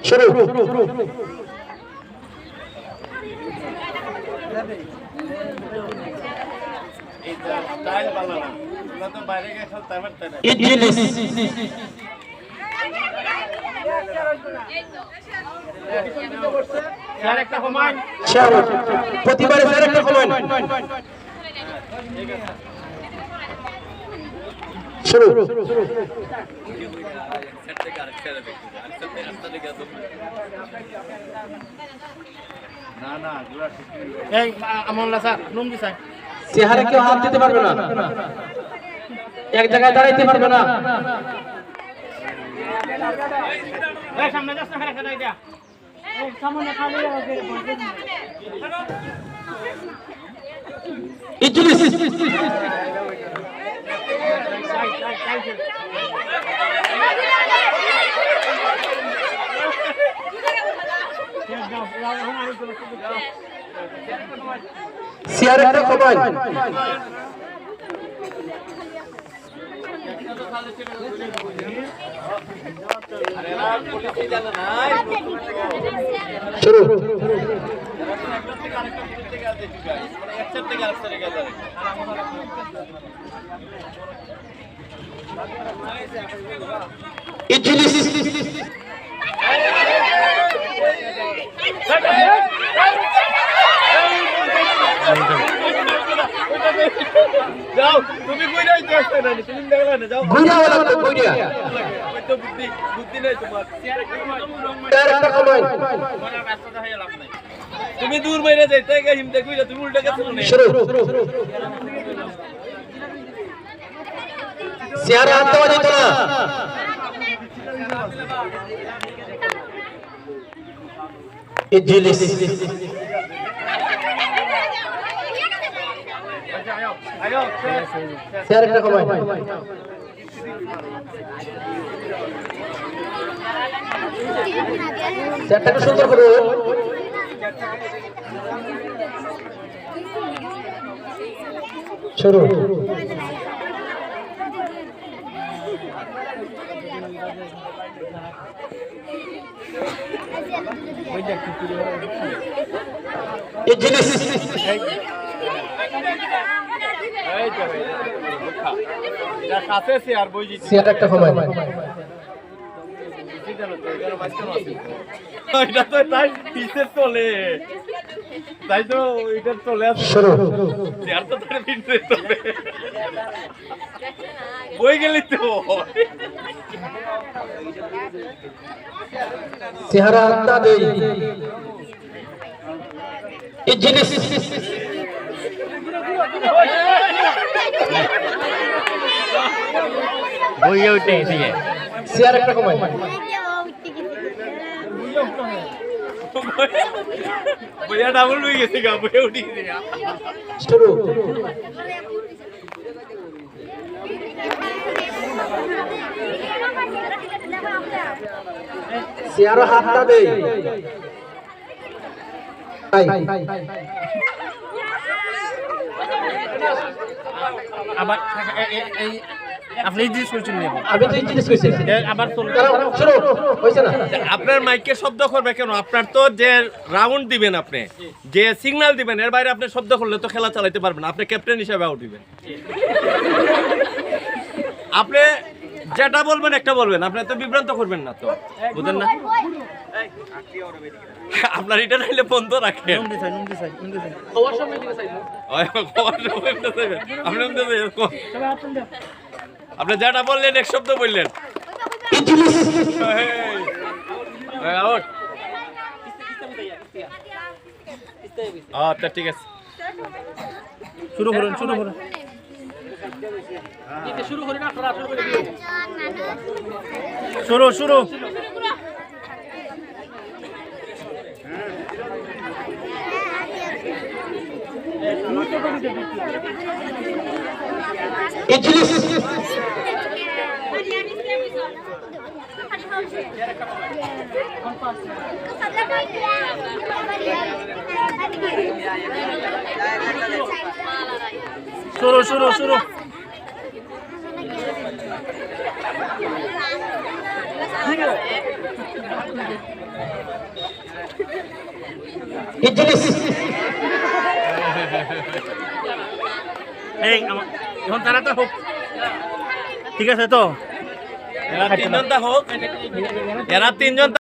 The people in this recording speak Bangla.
শুরু ইদ্রিস প্রতিবারে স্যার একটা কমান শুরু চেহারা কেউ হাত দিতে পারবে না, এক জায়গায় দাঁড়াইতে পারবে না। ইদ্রিস চেয়ার একটা কমান শুরু ইদ্রিস যাও তুমি কই যাইতে আসতে না তুমি দেখলা না যাও গুইরা ওলা তো গুইরা ওই তো বুদ্ধি বুদ্ধি নাই তোমার চেয়ার একটা কমান রাস্তা হয়ে লাভ নাই তুমি দূর বাইরে যাইতে গে হিমতে কইলা তুমি উল্টা গেছো না শুরু চেয়ার হাত দেওয়া যেত না। ইদ্রিস আয়ো চেয়ার একটা কমান চেয়ারটাকে সুন্দর করো শুরু ইদ্রিস এই তো ভাই যা কাছে সে আর বই দিছি চেয়ার একটা কমান এটা তো তাই পিছে চলে তাই তো এটা চলে আসে শুরু আর তো তার পিছে চলে বই গেলি তো চেহারা আত্মা দেই ইদ্রিস বইয়ে উঠে এসে চেয়ার একটা কমান বইয়া ডাবল হয়ে গেছে গা বইয়ে উঠে গেছে শুরু চেয়ার হাতটা দেই আবার এই আপনি জিনিস করছেন না আমি তো জিনিস কইছি আবার শুরু হইছে না আপনার মাইকে শব্দ করবে কেন? আপনার তো যে রাউন্ড দিবেন, আপনি যে সিগন্যাল দিবেন, এর বাইরে আপনি শব্দ করলে তো খেলা চালাতে পারবেন না। আপনি ক্যাপ্টেন হিসেবে আউট দিবেন। আপনি যেটা বলবেন একটা বলবেন, আপনি তো বিভ্রান্ত করবেন না, তো বুঝেন না? আপনার এটা নাইলে বন্ধ রাখেন। আপনি যেটা বললেন এক শব্দ বললেন। আচ্ছা ঠিক আছে, শুরু করুন শুরু করুন। শুরু শুরু শুরু শুরু শুরু ইদ্রিস এই এখন তারা তো হোক, ঠিক আছে তো? এরা তিনজন তা হোক, এরা তিনজন